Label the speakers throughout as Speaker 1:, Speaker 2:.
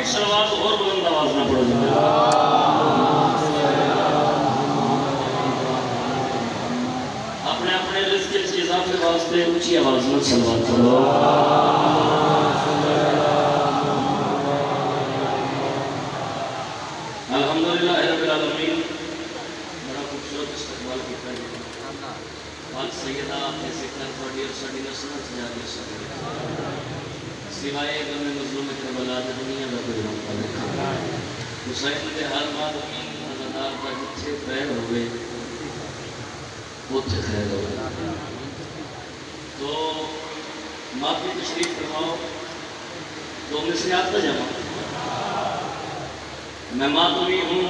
Speaker 1: एक सलवात और बुलंद आवाज ना पड़ो अपने अपने रिज़्क़ के इजाफे वास्ते ऊंची आवाज में सलवात पढ़ो। अल्हम्दुलिल्लाह रब्बिल आलमीन। बड़ा खूबसूरत इस्तकबाल किया है आज सैयदा ऐसे कर थोड़ी और साड़ी नस्ल जा रही है सिवाय गम मजलूम करबला दुनिया का कोई रंग देखा हुसैन के हर बात में अल्लाह का जिथे पैर हुए उथे खैर हुए। तो माफी तशरीफ फरमाओ तो मिसरियात का जमा मैं मातमी हूँ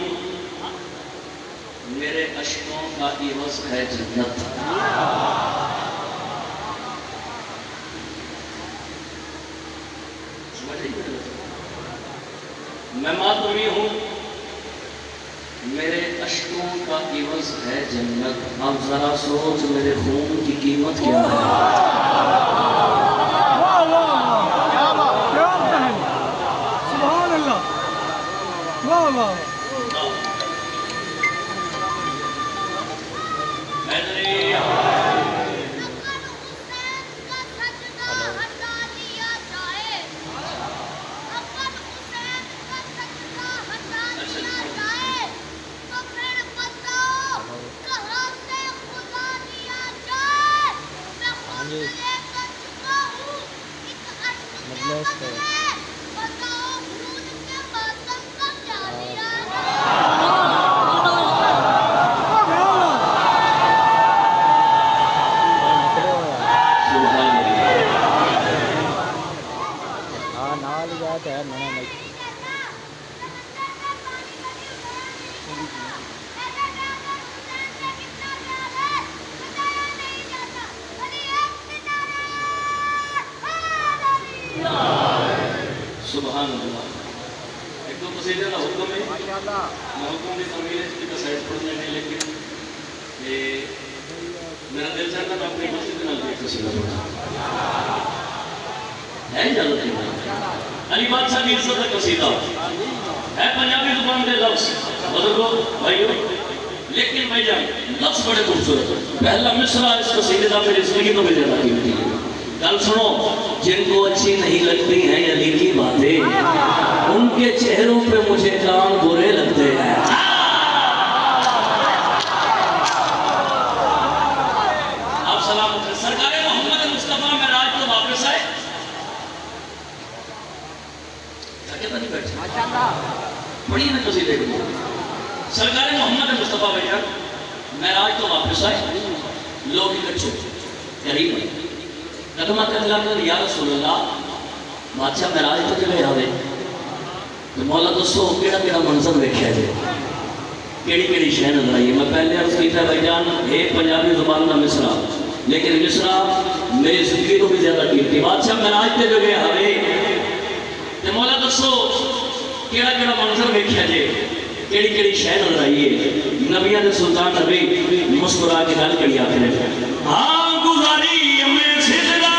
Speaker 1: मेरे अश्कों का इवज़ है जन्नत। मैं मातमी हूँ मेरे अश्कों का इवज़ है जन्नत। अब जरा सोच मेरे खून की कीमत क्या है। सुभान अल्लाह वाह वाह। सुभान अल्लाह। एक दो कसीदे का हुक्म है माशाअल्लाह। मैं हुक्म की तमीज़ की कसाइड पढ़ने नहीं लेकिन ये मेरा दिल चाहता मैं अपनी मस्जिद में एक कसीदा पढ़ूं है इजाजत है। अली बादशाह मिर्ज़ा का कसीदा है पंजाबी जुबान के लफ्ज़ बुजुर्गों भाइयों लेकिन भाईजान लफ्ज़ बड़े खूबसूरत है। पहला मिसरा इस कसीदे का मेरी ज़िंदगी तो मुझे ज़्यादा कीमती है। कल सुनो जिनको अच्छी नहीं लगती हैं अली की बातें उनके चेहरों पे मुझे कान बुरे लगते हैं। आप सलामत हैं। सरकार मोहम्मद मुस्तफा मेराज तो वापस आए पढ़िए ना कसीदे को। सरकार मोहम्मद मुस्तफा भैया मेराज तो वापस आए लोग इकट्ठे करीब कदमा कर या रसूलल्लाह बादशाह मेराज तो चले आवे तो मौला दसो केड़ा केड़ा मंजर वेख्या जे केड़ी केड़ी शह नजर आई है। मैं पहले अर्ज किया भाईजान एक पंजाबी जुबान का मिसरा लेकिन मिसरा मेरी जिंदगी को भी ज्यादा कीमती। बादशाह मेराज ते जगह आवे ते मौला दसो केड़ा केड़ा मंजर वेख्या जे केड़ी केड़ी शह नजर आई है। नबियां दे सुल्तान नबी मुस्कुरा के गल करी आखिर हां गुजारी मैं सिदरा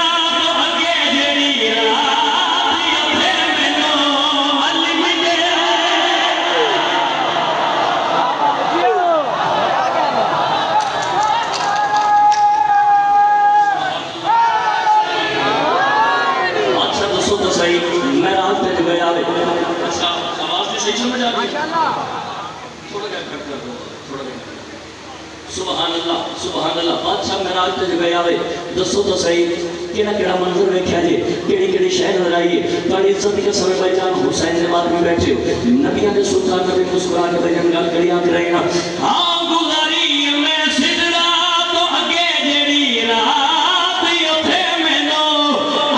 Speaker 1: सुभान अल्लाह सुभान अल्लाह। बादशाह मेराज ते जगह आवे दसो तो सही केड़ा केड़ा मंजर वेख्या जे केड़ी केड़ी शह नजर आई है। ताड़ी इज्जत के समय भाईजान हुसैन ने बाद में बैठे नबियां दे सुल्तान नबी मुस्कुरा के भाईजान गल करी आख रहे ना हां गुजारी मैं सिदरा तो अगे जेड़ी रात उथे मैनो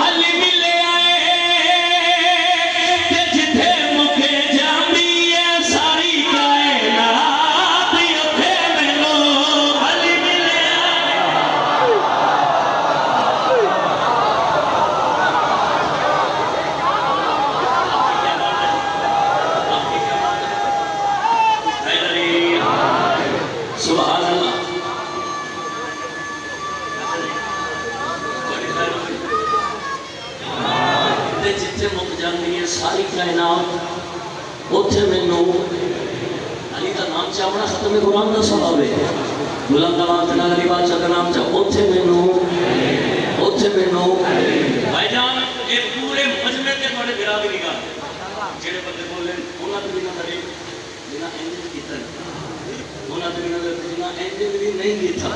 Speaker 1: हल मिले आए ते जिथे मुके जांदी है सारी कायनात उथे मैनो हल मिले जाती है सारी कायनात उत्थे मैनू अली का नाम चावना खत्म कुरान का सवाब है बुलंद आवाज नाल अली बादशाह का नाम चा उत्थे मैनू भाईजान ये पूरे मजमे के थोड़े बिरादरी का जेड़े बंदे बोले उन्हां तो बिना करे बिना एंजल कीता उन्हां तो बिना एंजल भी नहीं कीता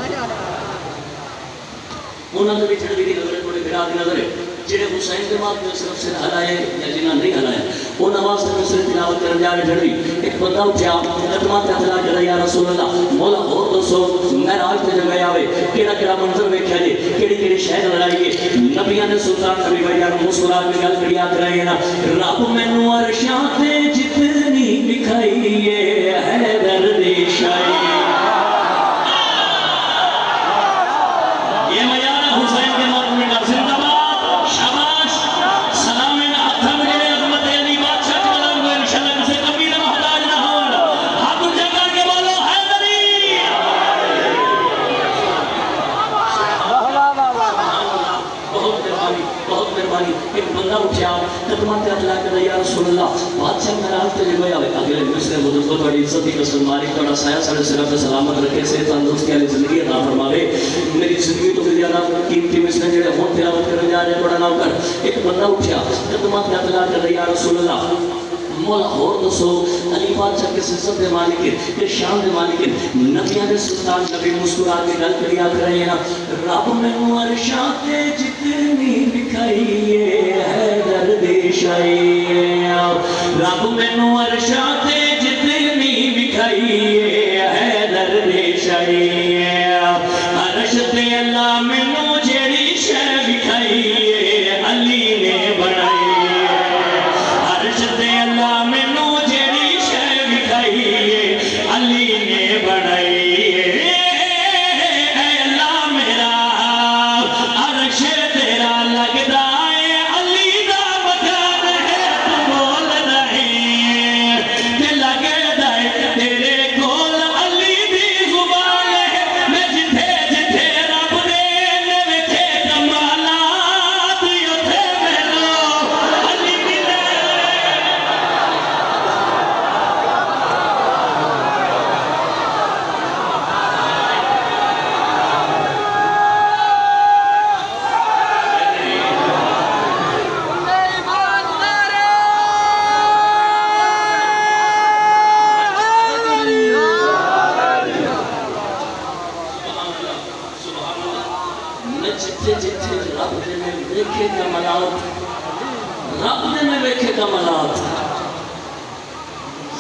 Speaker 1: उन्होंने भी छड़ भी नजर थोड़े गिरा दी नजर जेड़े हुसैन के बाद में सिर्फ सिर हलाए या जिन्हें नहीं हलाया वो नमाज में सिर तिलावत करने जा रहे छड़ी एक बंदा उठा कदमां ते हला कर या रसूल अल्लाह मौला और दसो महराज ते जगह आवे केड़ा मंजर वेख्या जी केड़ी शहर लड़ाई है नबियां ने सुल्तान नबी भैया मुस्कुरा के गल करिया करे ना रब मैनू अरशां ते जितनी दिखाई है दर्द शाही सलामत रखे से तंदुरुस्ती वाली जिंदगी अता फरमावे मेरी जिंदगी तो ज्यादा कीमती मिसरे जेड़े हुन तिलावत करने जा रहे थोड़ा नाम कर एक बंदा उठा कदमां ते अल्लाह कर या रसूल अल्लाह मौला और दसो अली बादशाह के सिजद दे मालिक के शान दे मालिक नबियां दे सुल्तान नबी मुस्कुरा के गल करिया करे ना रब मैनू अरशां ते जितनी दिखाई है दर्द शाही रब मैनू अरशां ते जितनी दिखाई है दर्द शाही अरश ते अल्लाह मैनू जेड़ी शै दिखाई अली ने बनाई अरश ते अल्लाह मैनू जेड़ी शै दिखाई अली ने बनाई अल्लाह मेरा अरश तेरा लगदा है अली दा मकान है तू बोल नहीं ते लगदा है तेरे कोल अली दी जुबान है मैं जिथे जिथे रब दे ने वेखे कमालात उथे मैनू अली मिले मैं जिथे जिथे रब दे में वेखे कमालात रब दे में वेखे कमालात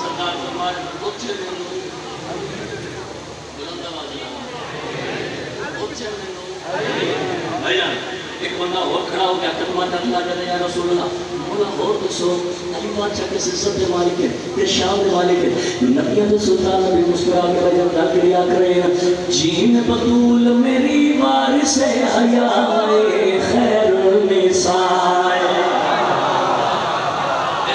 Speaker 1: सरकार फरमाए उथे मैनू बुलंद आवाज नाल उथे मैनू भैया एक बंदा और खड़ा हो गया कदमां ते अल्लाह करे या रसूल अल्लाह मौला और दसो अली बादशाह के सिजद दे मालिक है ते शान दे मालिक है नबियां दे सुल्तान नबी मुस्कुरा के वजह गल करिया करे जीन बतूल मेरी वारिस हयाए खैरुल निसाए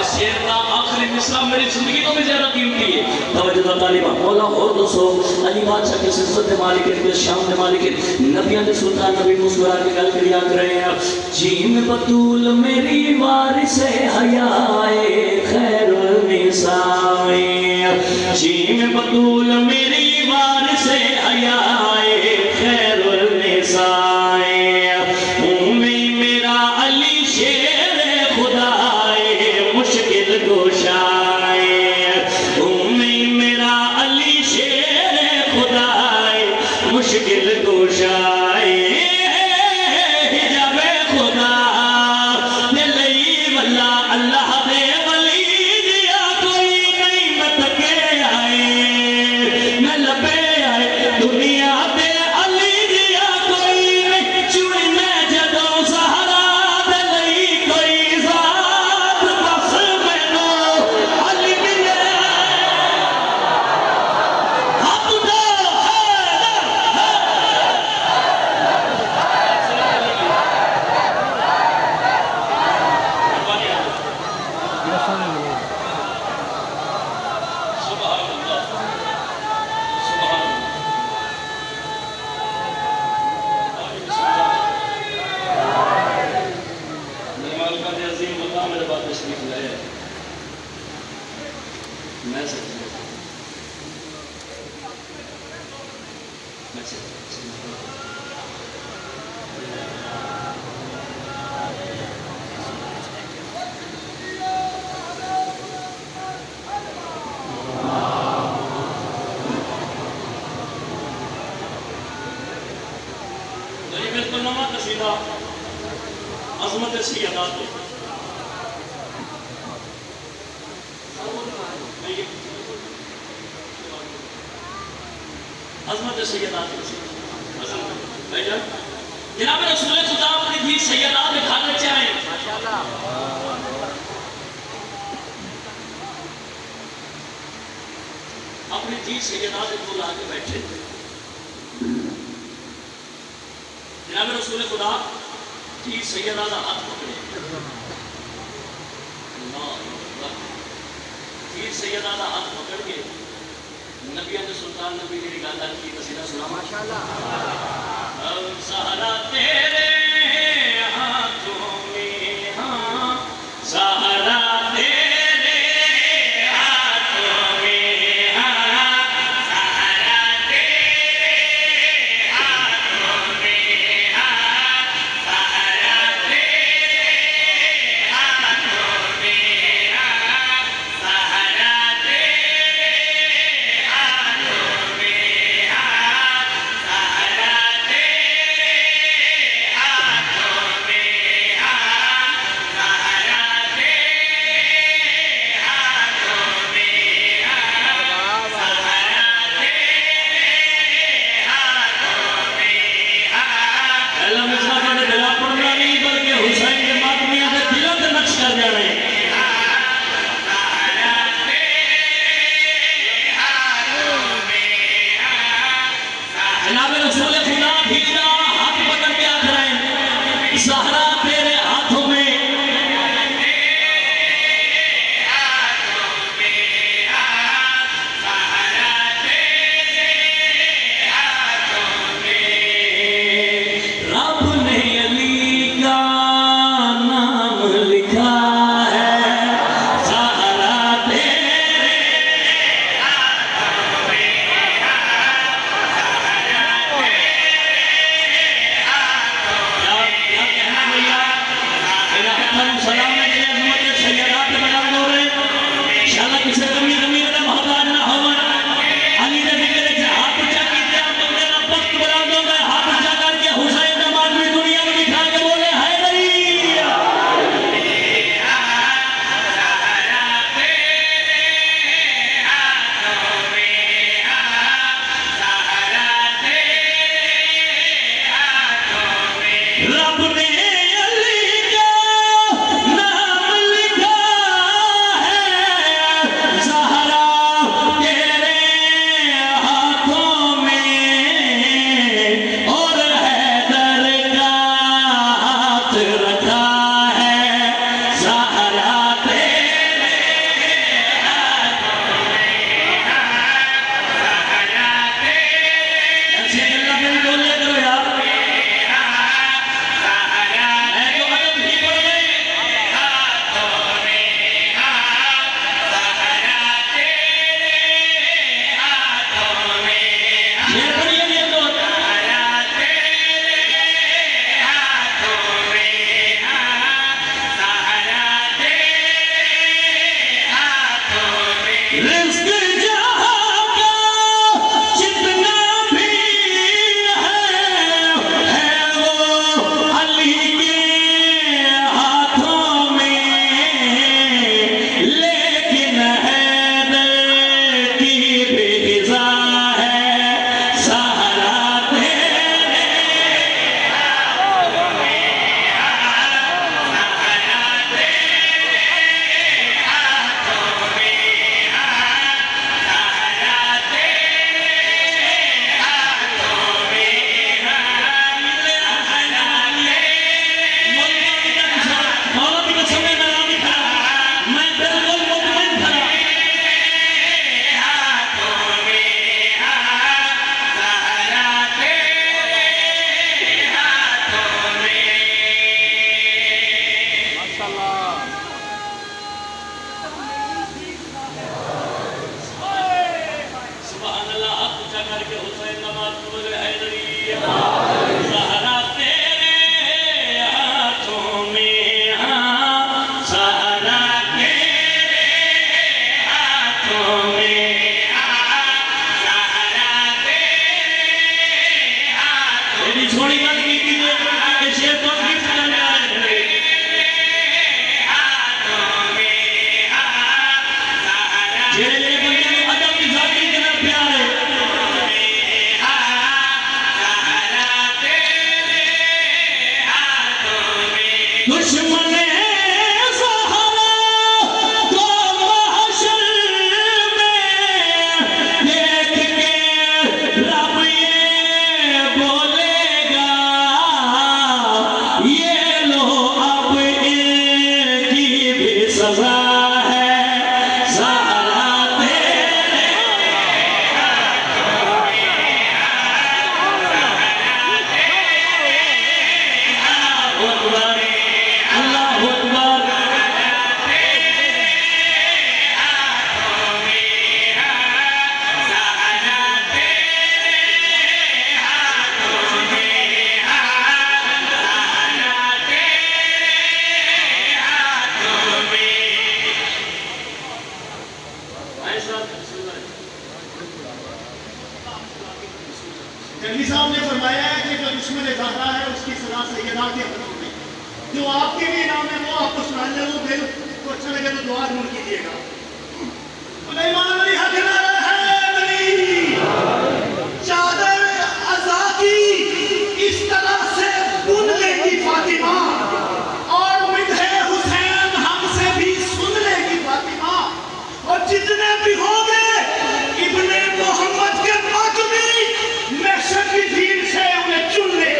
Speaker 1: इस शेर का आखिरी मिसरा मेरी जिंदगी तो भी ज्यादा कीमती है तवज्जो तालिबा मौला और दसो अली बादशाह के सिजद दे मालिक है ते शान दे मालिक है नबियां दे सुल्तान नबी मुस्कुरा के गल करिया करे जीन बतूल मेरी वारिस हयाए खैरुल निसाए जीन बतूल मेरी वारिस हयाए खैरुल निसाए मेरा अली शेर खुदाए मुश्किल गोशाए मेरा अली शेर खुदाए मुश्किल गोशाए हिजाबे खुदा दे लई वल्ला अल्लाह दे वली दिया कोई नहीं मत के आए मैं लबे आए दुनिया दे अली दिया कोई नहीं चुनी मैं जदों सहारा दे लई कोई ज़ात बस मैनू अली मिले हक दा तशरीफ लाए मैं सच बिल्कुल नवा कसीदा अजमत सैयदा अजमत सैयदा जनाब रसूल खुदा अपनी धी सैयदा दिखाना चाहें अपनी धी सैयदा को लाके बैठे जनाब रसूल खुदा की सैयदा का हाथ पकड़े की सैयदा का हाथ पकड़ के नबिया के सुल्तान नबी ने गाना की कसीदा सुना माशाअल्लाह सहारा तेरे हाथों में हाँ सहारा तेरे हाथों में हाँ सहारा तेरे हाथों में हाँ सहारा तेरे हाथों में हाँ सहारा तेरे हाथों में हाँ सहारा तेरे हाथों में हाँ सहारा तेरे हाथों में हाँ सहारा तेरे हाथों में हाँ पहला मिसरा का दिला पड़ना नहीं बल्कि हुसैन के मातमिया से दिलों से नक्श कर जा रहे हैं सहारा तेरे हाथों में हाँ जनाब रसूल खुदा भीड़ा हाथ पकड़ के आख रहे हैं सहारा तेरे हाथों में रब ने अली का नाम लिखा है सहारा तेरे हाथों में क्या कहना भैया सलाम में सैयदा के बना दो रहे शाला किसी कमी कमी वाला मोहताज ना हो अली ने भी करे हाथ ऊंचा कीजिए आप मेरा वक्त बना दो मैं हाथ ऊंचा करके हुसैन का मातमी दुनिया में दिखा के बोले है नहीं रब ने अली का नाम लिखा है सहारा तेरे हाथों में और हैदर का हाथ रखा है सहारा तेरे हाथों में सहारा तेरे ऐसे अल्लाह में बोले करो यार रिस्क जहाँ का जितना भी है वो अली के हाथों में लेकिन हैदर की भी हिज़ा है सहारा तेरे हाथों में सहारा तेरे हाथों में बोले हैदरी सहरा तेरे हाथों में, हाँ सहरा तेरे हाथों में, सहरा तेरे हाथों में। छोड़ी बात की कीजिए, शेर तो गिफ्ट कर रहा है दुश्मन सहारा तो महशर में देख के रब ये बोलेगा, ये लो अब इनकी भी सजा है, सहारा तेरे हाथों में, सहारा तेरे हाथों में। अल्लाहु अकबर।
Speaker 2: जंगी साहब ने फरमाया है कि जो दुश्मन ज़हरा है उसकी सजा सैयदा के हाथों में। जो आपके लिए नाम है वो आपको सुनाने, वो दिल को अच्छा लगे तो दुआ जरूर कीजिएगा। चादर अज़ा की इस तरह से बुन लेगी फातिमा, और उम्मीद है हुसैन हमसे भी सुन लेगी फातिमा, और जितने भी होंगे इब्ने मोहम्मद के मातमी महशर की भीड़ से उन्हें चुन लेगी।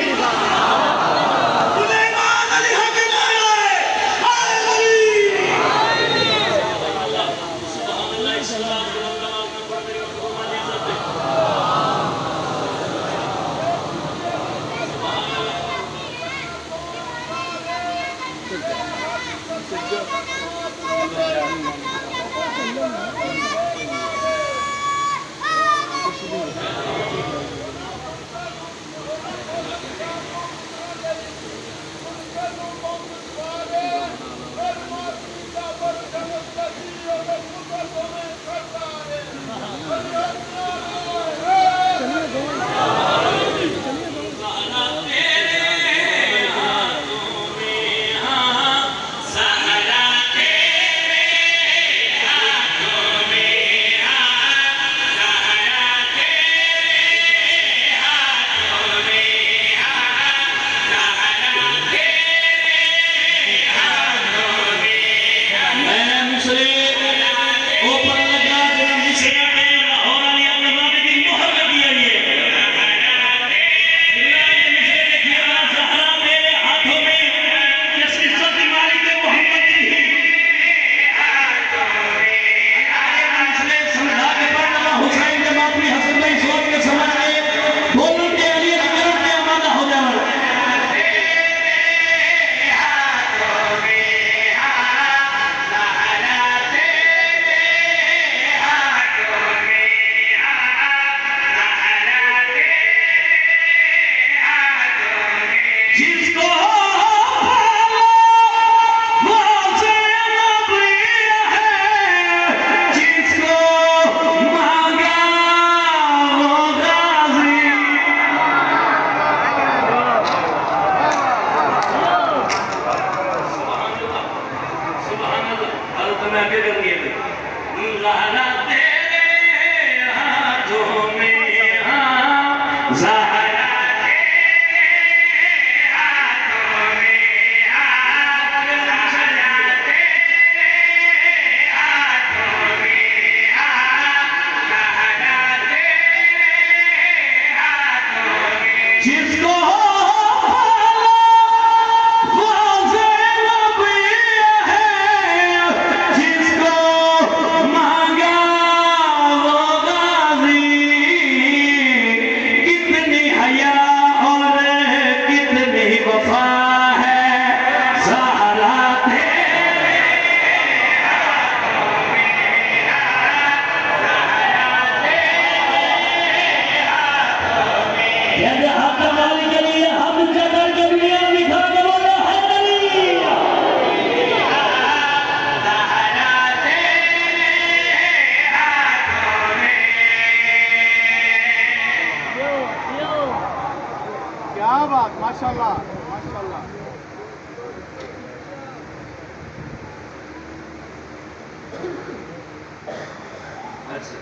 Speaker 1: अच्छा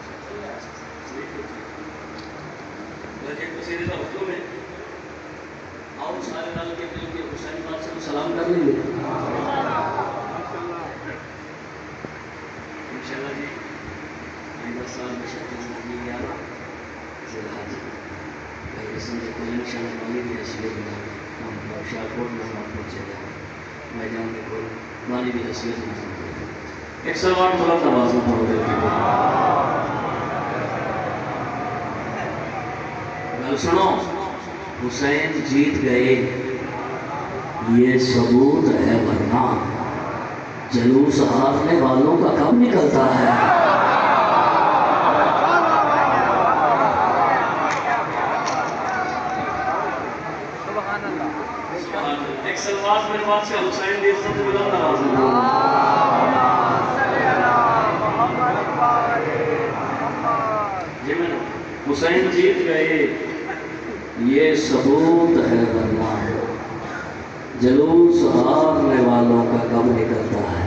Speaker 1: लेकिन सीधे तो हुक्म है आओ सारे नाल के मिल के हुसैन बादशाह को सलाम कर लेंगे इंशाल्लाह जी आइंदा साल में शादी जिंदगी यार जिलहज भाई रस्म को इंशाल्लाह मानी भी हसीयत में हम शाहकोट में हम पहुंचेगा मैदान में कोई मानी भी हसीयत में एक सवाल थोड़ा तवाज़ुन पढ़ो गल सुनो हुसैन जीत गए ये सबूत है वरना जलूस हारने वालों का कब निकलता है। एक सलवार मेरे बात से हुसैन देव से बुलंद आवाज में हुसैन जीत गए ये सबूत है वरना जलूस हारने वालों का कब निकलता है।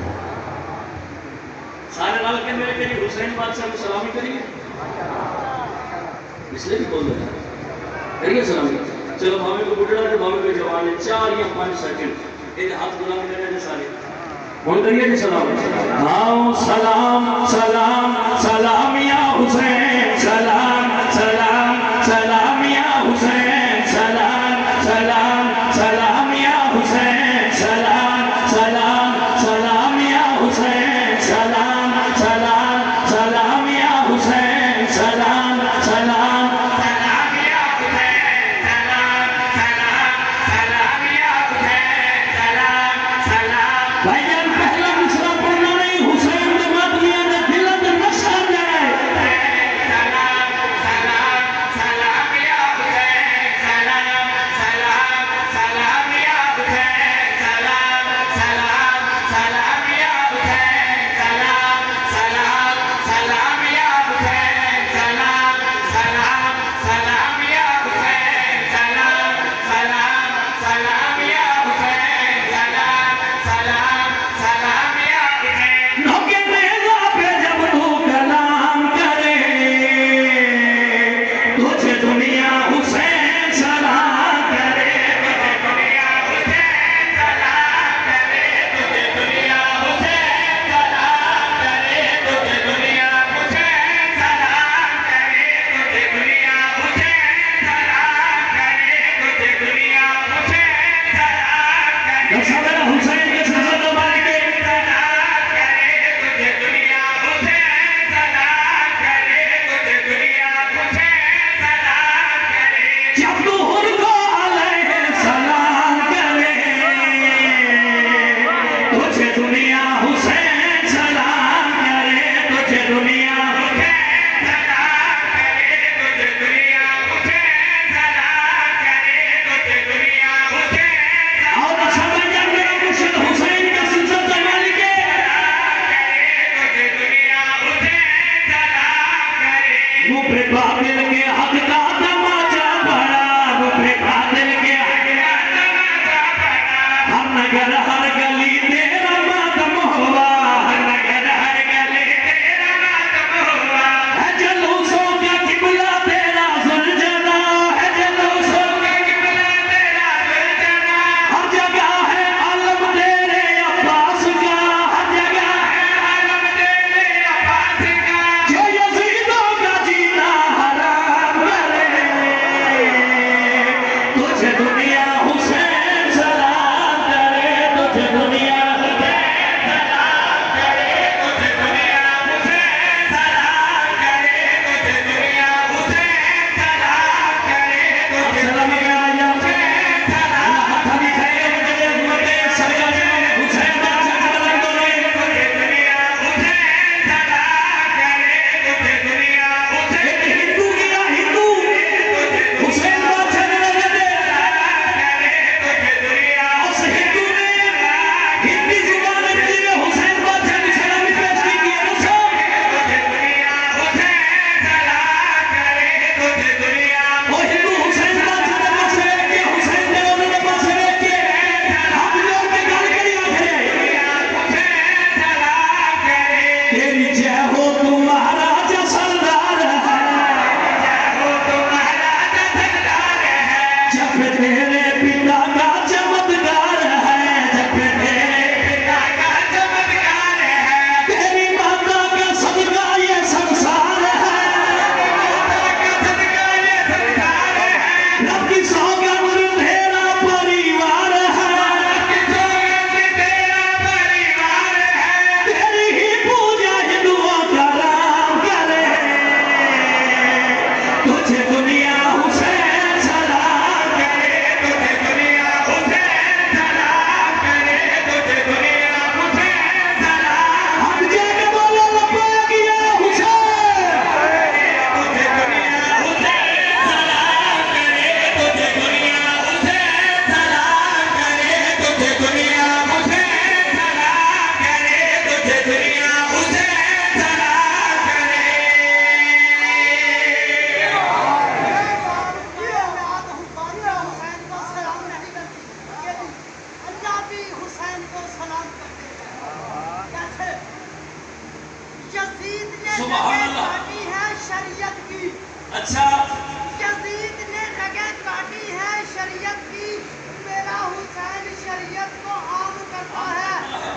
Speaker 1: सारे लाल के मेरे करीब हुसैन बादशाह को सलामी करिए इसलिए भी बोल रहे करिए सलामी। चलो भावे को बुढ़ा के भावे को जवान है 4 या 5 सेकंड एक हाथ गुलाम करने दे सारे कौन करिए जी सलाम आओ सलाम सलाम सलाम या हुसैन सलाम सलाम सलाम या हुसैन सलाम सलाम सलाम या हुसैन सलाम सलाम सलाम या हुसैन सलाम सलाम सलाम या हुसैन सलाम सलाम सलाम या हुसैन सलाम सलाम सलाम या हुसैन सलाम सलाम भाईजान पहला दूसरा पढ़ना नहीं हुसैन के बाद ये दिल में नक्शा जाए सलाम सलाम सलाम या हुसैन सलाम सलाम सलाम या हुसैन सलाम सलाम सलाम या हुसैन सलाम सलाम सलाम या हुसैन सलाम सलाम सलाम या हुसैन सलाम सलाम सलाम या हुसैन सलाम सलाम सलाम या हुसैन नौके नेज़ा पे जब तू कलाम करे तुझे दुनिया हुसैन सलाम करे तुझे दुनिया हुसैन सलाम करे तुझे दुनिया हुसैन सलाम करे तुझे दुनिया हुसैन सलाम करे तुझे दुनिया हुसैन सलाम करे तुझे दुनिया हुसैन सलाम करे सवेरा हुसैन के सजद मार के सलाम करे तुझे दुनिया हुसैन सलाम करे तुझे दुनिया हुसैन सलाम करे जब तू हुर को अलैहि सलाम करे तुझे दुनिया हुसैन सलाम करे तुझे दुनिया हुसैन सलाम करे तुझे दुनिया हुसैन सलाम करे तुझे दुनिया हुसैन और समझ मेरा मुर्शिद हुसैन का सिलसिला जमाल के तुझे दुनिया हुसैन सलाम करे मुँह पे बातिल के हक का तमाचा पड़ा मुँह पे बातिल के हक का तमाचा पड़ा हर नगर हर गली तेरा मातम हुआ हर नगर हर गली तेरा मातम हुआ है जलूसों का किबला तेरा जुलजना है जलूसों का किबला तेरा जुलजना हर जगह है आलम तेरे अब्बास का हर जगह है आलम तेरे अब्बास का जो यजीदों का जीना हराम करे
Speaker 2: दुनिया हुसैन जरा करे।
Speaker 3: अल्लाह भी हुसैन को सलाम करते हैं। कैसे? यजीद ने
Speaker 1: सुभान
Speaker 3: रगें
Speaker 1: अल्लाह।
Speaker 3: काटी है शरीयत की।
Speaker 1: अच्छा,
Speaker 3: यजीद ने रगें काटी है शरीयत की, मेरा हुसैन शरीयत को आम करता है।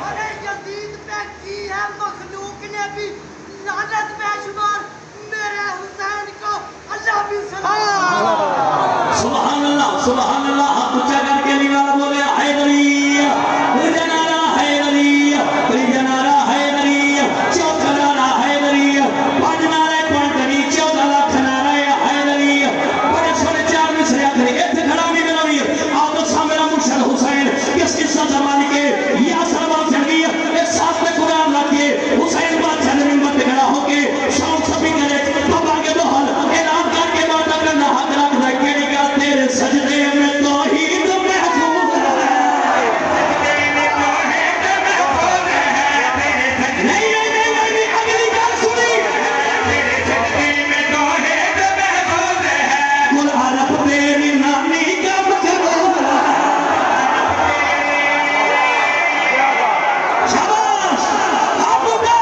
Speaker 3: अरे यजीद पे की है मखलूक ने भी लानत बेशुमार, मेरे हुसैन को अल्लाह भी सलाम।
Speaker 1: सुभान अल्लाह, सुभान अल्लाह। हाथ ऊंचा करके निवाला बोले हैदरी, तुझे नारा हैदरी, तुझे नारा हैदरी, चौथा नारा हैदरी, पांच नारे पांचनी, चौथा लाख नारा हैदरी। बड़े छोटे चार मिसरे आखिरी इत्थे खड़ा भी मेरा भी आप तो सामने मुर्शद हुसैन किस किस्सा जमान के या सरवार चढ़ गई ये साथ में कुरान रखिए हुसैन बादशाह ने मिंबर पे खड़ा होके शौक सभी करे बाबा के दोहल ऐलान करके बात करना हक रख दे केड़ी का तेरे सजदे में तौहीद महफूज है। नहीं नहीं नहीं नहीं अगली बात सुनी कुल अरब तेरी नानी का मकबूल है। शाबाश आपका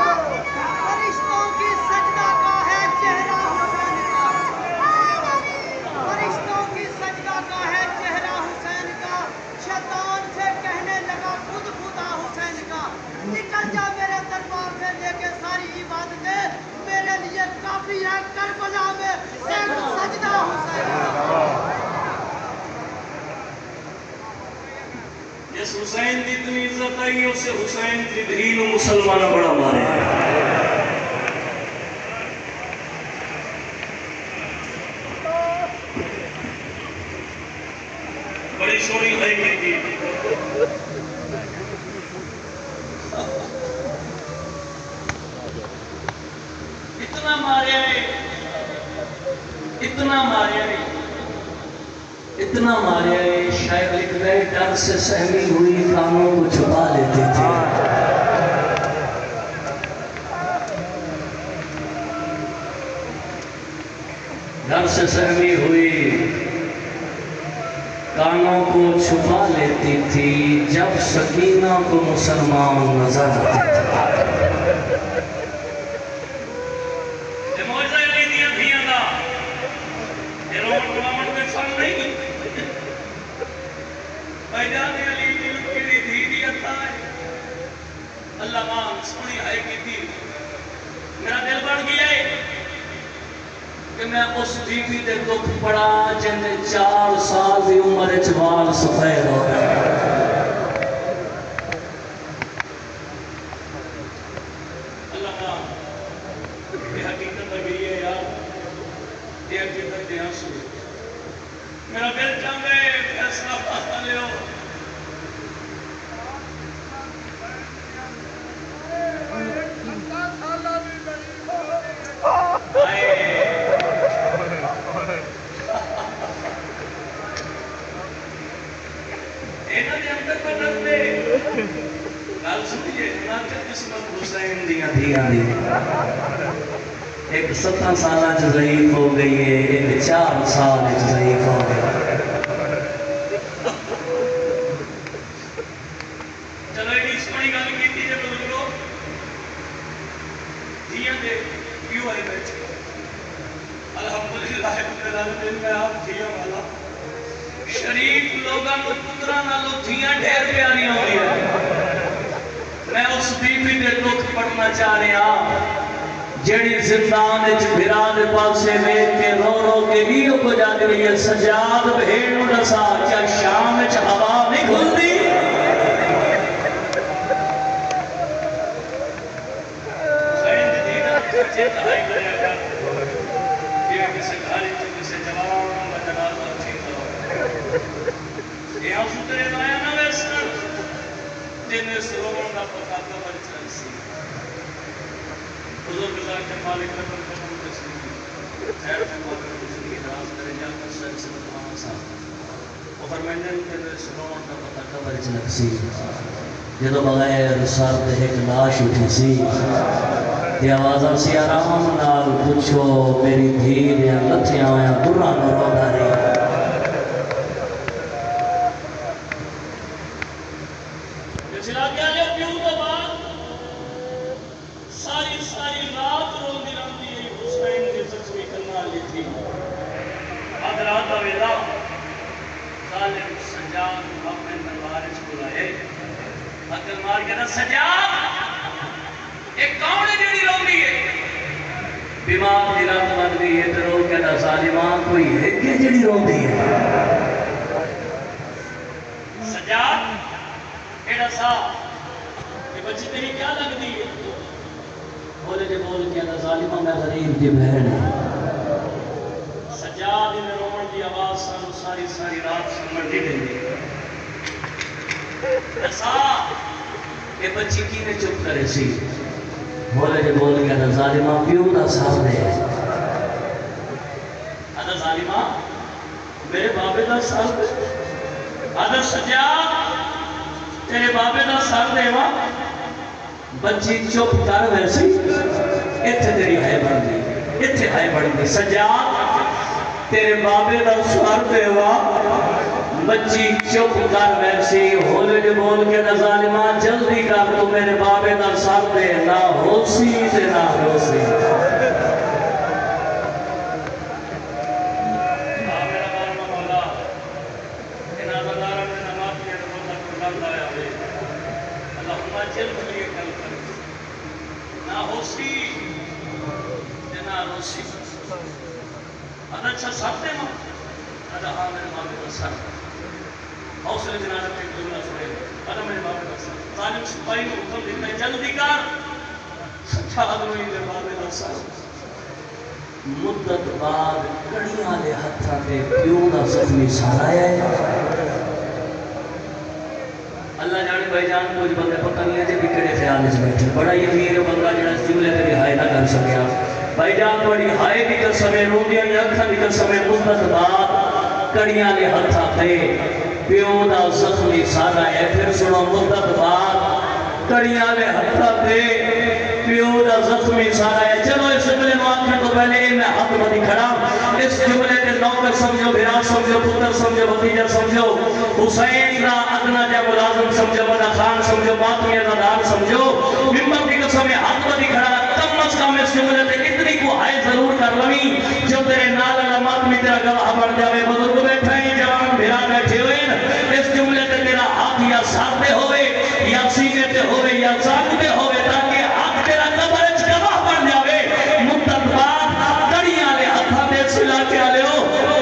Speaker 3: फरिश्तों की सजदा का है चेहरा हुसैन का। फरिश्तों की सजदा का है चेहरा हुसैन का। शैतान से कहने लगा खुद खुदा हुसैन का, निकल जा मेरे दरबार से लेके सारी इबादतें, मेरे लिए काफी है करबला में एक सजदा हुसैन का।
Speaker 1: जिस हुसैन की इतनी इज्जत आई उसे हुसैन की दीन मुसलमान बड़ा मारे। बड़ी सोनी है की इतना मारे इतना मारे इतना मारे शायद लिख रहे डर से सहमी हुई कानों को छुपा लेते थे। डर से सहमी हुई कानों को छुपा लेती थी, जब सकीना को मुसलमान नजर आते थे। अल्लाह मान सोनी है की थी मेरा दिल बढ़ गया है कि मैं उस बीबी दे दुख पड़ा जिन्हें 4 साल की उम्र च वाल सफेद हो गए। अल्लाह मान ये हकीकत लग गई है यार, ये हकीकत ध्यान सुन मेरा दिल चाहता है फैसला फैसला ले एक 17 साल ज़ईफ हो गई है, एक 4 साल ज़ईफ हो गई। चलो एक सोनी गल की जे बुजुर्गो जिया दे क्यों है बैठ अल्हम्दुलिल्लाह रब्बिल आलमीन में आप जिया वाला शरीफ लोगों को पुत्रा नालों जिया ढेर प्यारी हो रही है। मैं उस बीबी दे दुख पढ़ना चाह रहा जेड़ी जिंदान भिरा दे पासे वेख के रो रो के इहो को जाती रही है सजाद भेड़ नसा क्या शाम च हवा नहीं खुलती।
Speaker 2: जिन्हें रोवण का पता कबर चलसी बुजुर्ग जाके मालिक रकम कबूल तस्लीम खैर में मालिक जिंदगी दराज करे जा कर सर से तमाम साहब और फरमाने के रोवण का पता कबर चलसी जदों बगैर सर ते एक लाश उठी सी ते आवाज़ सी आराम नाल पुछो मेरी धी दे लथियां होया बुरा न रोंदा रही बीमार की रत बन गई है तो रो कहता सालिमा कोई है कि जिहड़ी रोंदी है सजाद एड़ा सा ये बच्ची तेरी क्या लगती है बोले जे बोल कहता सालिमा मैं गरीब की बहन है सजाद इन रोण की आवाज सानू सारी सारी रात समझ नहीं देती ऐसा ये बच्ची की ने चुप करे सी बोले जे बोल के ज़ालिमा प्यो दा सामने अदा ज़ालिमा मेरे बाबे दा सामने अदा सजाद तेरे बाबे दा सामने वा बच्ची चुप कर वैसे इत्थे तेरी है बनदी इत्थे है बनदी सजाद तेरे बाबे दा सामने वा बच्ची चुप कर वैसी होले जे बोल के ज़ालिमा जल्दी कर तू मेरे बाबे दा सर दे ना होसी ते ना होसी मेरा बार मौला इना बंदारा ने नमाज के रोजा को लंदा आवे अल्लाहुम्मा जल्दी कल कर ना होसी ते ना होसी अच्छा सब दे मां अदा हां मेरे बाबे दा सर हौसले जनाजा पे जुमला सुने अदा मेरे बाबे दा सर तालिम सिपाही को हुक्म देता है जल्दी कर सच्चा आदमी मेरे बाबे दा सर मुद्दत बाद कड़ियां दे हत्थां ते प्यो दा जख्मी सारा है अल्लाह जाने भाईजान कुछ बंदे पता नहीं है जे किहड़े ख्याल च बैठे बड़ा ही अमीर बंदा जिहड़ा जुमले ते रिहाई ना कर सकिया भाईजान थोड़ी हाय दी कसम रोंदियां अखां दी कसम मुद्दत बाद कड़ियां दे हत्थां ते प्यो दा जख्मी सारा है फिर सुनो मुद्दत बाद कड़ियां दे हत्थां ते प्यो दा जख्मी सारा है चलो इस जुमले में आखने तो पहले मैं हाथ बदी खड़ा इस जुमले के नौकर समझो बिराद समझो पुत्र समझो भतीजा समझो हुसैन दा अदना जा मुलाजिम समझो बड़ा खान समझो बातिया दा दार समझो मिंबर की कसम हाथ बदी खड़ा कम अज कम इस जुमले ते इतनी को हाय जरूर कर लवी जो तेरे नाल अलामत में तेरा गवाह बन जावे बुजुर्ग बैठे हैं जवान बिरा बैठे हुए इस जुमले ते तेरा हाथ या सर पे होवे या सीने पे होवे या जान पे होवे ताकि हाथ तेरा कब्र च गवाह बन जावे मुद्दत बाद कड़ियां ले हाथां ते सिला के आले हो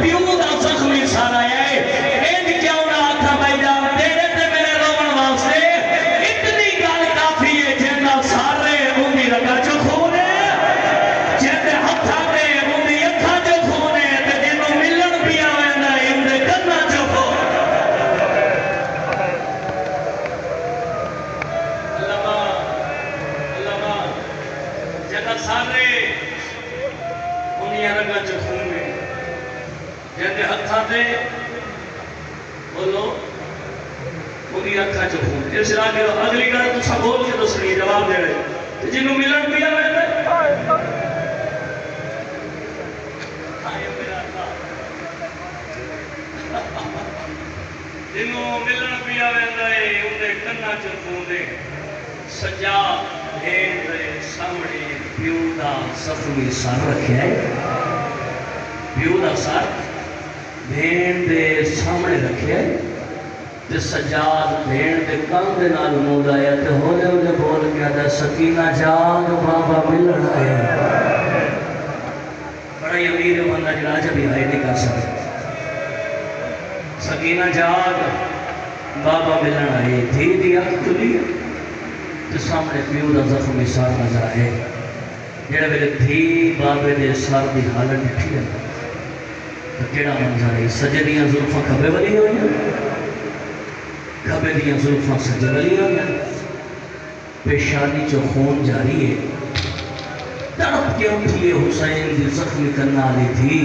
Speaker 2: प्यो दा जख्मी सारा है इन क्यों ना आखा भाई जान तेरे ते मेरे रोवन वास्ते इतनी गल काफी है जिन्ना सारे उंदी रगा चो खून है जेते हत्थां ते उंदी अखां चो खून है ते जिन्नू मिलन भी आवेंदा इंदे कन्नां चो सारे उन्हीं रंगा च खून है जिंदे हत्थां ते बोलो उन्हीं अखां च खून इस लागे अगली गल तुसा बोल के दसनी जवाब दे रहे जिन्नू मिलन पिया वेंदा हाय मेरा जिन्नू मिलन पिया वेंदा है उनके कन्ना च खून है सजा भेड़ दे सामने प्यो दा जख्मी सर रखिया है प्यो दा सर भेड़ दे सामने रखिया है ते सजाद भेड़ दे कंध दे नाल मुंह लाया ते होले होले बोल गया था सकीना जाग बाबा मिलन आया बड़ा ही अमीर बंदा जिहड़ा अज भी हाय नहीं कर सकता सकीना जाग बाबा मिलन आए धी दी अख खुली तो सामने प्यो का जख्मी सर नजर आए जेड़े वेले धी बाबे दे सर की हालत डिठी है तो केड़ा मंजर है सजदियां जुल्फां खबे वाली हुई
Speaker 1: खबे दियां जुल्फां सजवलियां पेशानी चो खून जारी है तड़प के उठिए हुसैन दी जख्मी करना ली थी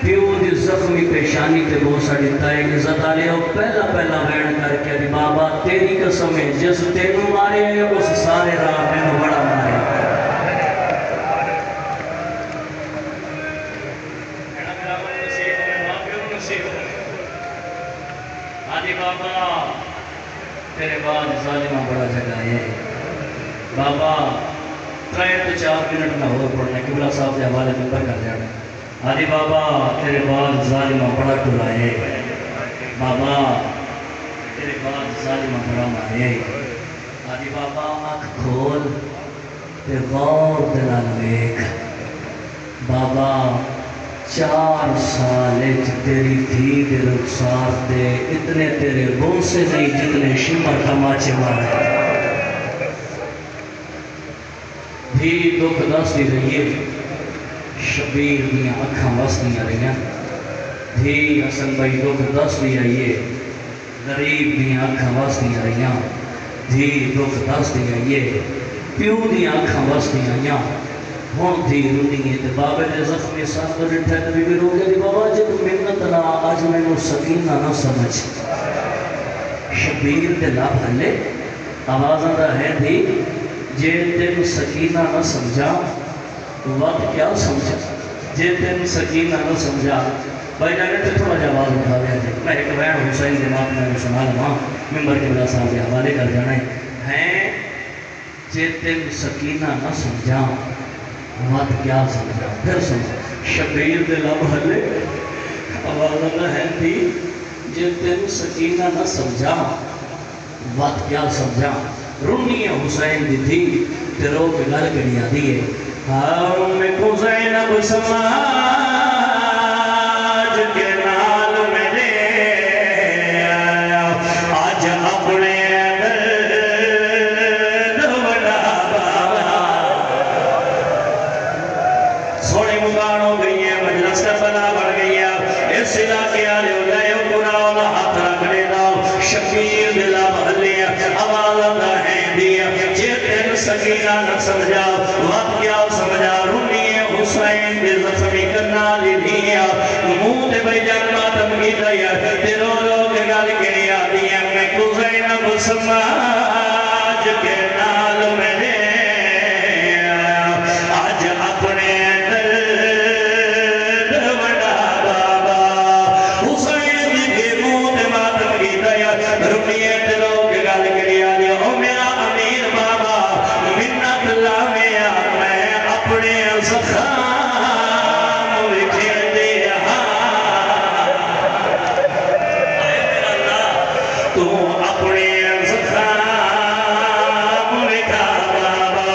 Speaker 1: प्यो दी जख्मी पेशानी ते बोसा दिता है इज्जत आले पहला पहला वैन करके अरे बाबा तेरी कसम है जिस तेनू मारे है उस सारे राह मैनू बड़ा मारे आदि बाबा तेरे बाद जालिमा बड़ा जगह है बाबा 3 to 4 मिनट में हो पड़ना किबला साहब के हवाले नंबर कर जाना आदि बाबा तेरे बाद जालिमा बड़ा टुरा है बाबा तेरे बाद जालिमा बड़ा मारे आदि बाबा आँख खोल ते गौर दे नाल वेख बाबा 4 साल तेरी थी दे रुखसार दे इतने तेरे बोसे नहीं जितने शिमर तमाचे मारे धी दुख दसदी रही है शबीर दियां अखां वसदियां रहियां धी हसन भाई दुख दसदी आई है गरीब दियां अखां वसदियां रहियां धी दुख दसदी आई है प्यो दियां अखां वसदियां आईयां हुण धी रुनी है ते बाबे ने जख्मी साथ डिठा ते भी रोके दी बाबा जब मिन्नत ना अज मैनू सकीना ना समझ शबीर दे लब हले आवाज़ आंदा है धी जे तेन सकीना न समझा वक्त क्या समझा जे तेन सकीना न समझा भाई जाने तो थोड़ा जहा आवाज़ उठा दिया जी मैं एक वैन हुसैन के माप में सुना लवा मेम्बर के बिला साहब के हवाले कर जाना है जे तेन सकीना न समझा वक्त क्या समझा फिर समझा शबीर दे लब हले आवाज़ है थी जे तेन सकीना न समझा वक्त क्या समझा रुनी हुसैन दी थी तेरो के गल कड़ी आती है हाँ मैं हुसैन अब समाज के नाल मेरे आज अपने सोनी मुकान हो गई है मजलिस का बना बढ़ गई है इस इलाके वाले उदय पूरा हाथ रख देना शबीर दिला महले आवाज़ है जे तेन सकीना न समझा वक्त क्या समझा रुनी हुसैन दे जख्मी करना ली दिया मुंह ते बेजान मातम की दया ते रो रो के गल के आदी है मैं हुसैन अब समाज के नाल मैंने आज अपने बड़ा बाबा हुसैन के मुंह ते मातम की दया रुनी ते रो के गल के आदी ओ मेरा अमीर बाबा मिन्नत लावेया मैं अपने ज़ख़ाम विखे दे तू अपने ज़ख़ाम विखा बाबा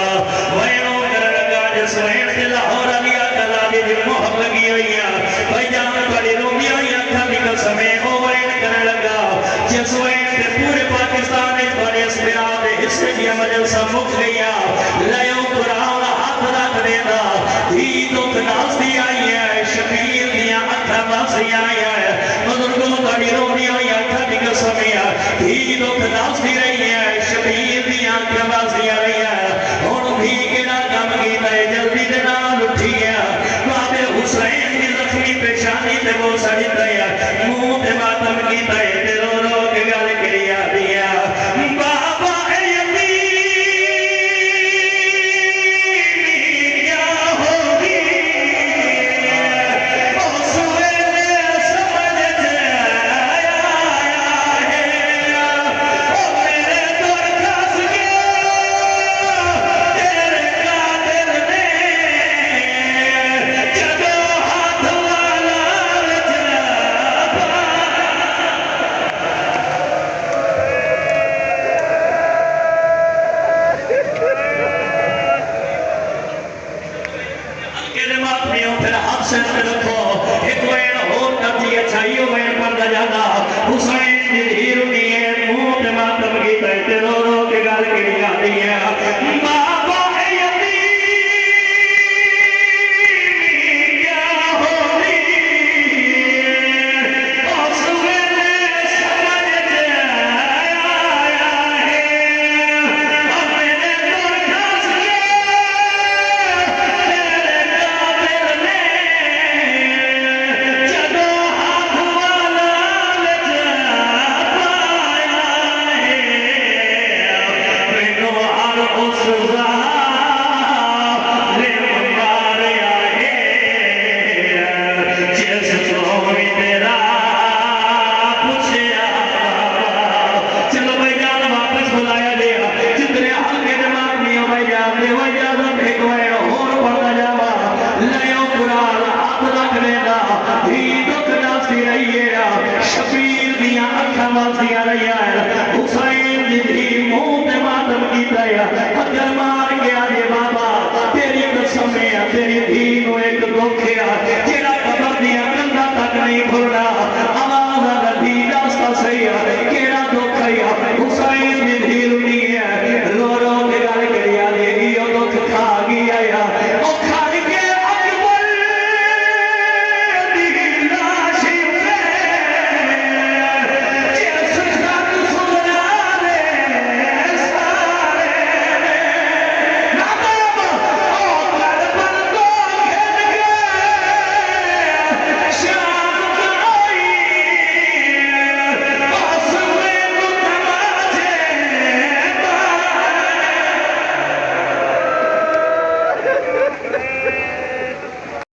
Speaker 1: वैनो कर लगा जिस वैन के लाहौर लिया कला दी मोहब्बत लगी हुई है भाई जान बड़ी रोमी हुई अखा की कसम ओ वैन कर लगा जिस वैन के पूरे पाकिस्तान में बड़े अस्मिया दे हिस्से की मजलिस मुक गया लयो कुरान हाथ रख देना धी दुख नासदी आई है शबीर दियां अखां वासी आई है बुजुर्गों बड़ी रोमी हुई अखा की कसम है धी दुख नासदी रही है शबीर दियां अखां वासी आई है हुण भी केड़ा काम कीता है जल्दी दे नाल उठी है बाबे हुसैन दी जख्मी पेशानी ते वो सड़ी दया मुंह ते मातम कीता है ते रो रो के गल करी आदी है बाबा
Speaker 4: उस ज़ालिम मारे आए जिस तो भी तेरा पूछया। चलो भाई जान वापस बुलाया गया जितने हल्के दिमाग नहीं हो भाई जान दे भाई जान एक बार और पढ़ना जावा लयो कुरान हाथ रख लेना ही दुख दासी रही है शबीर दियां अखां वासियां रही है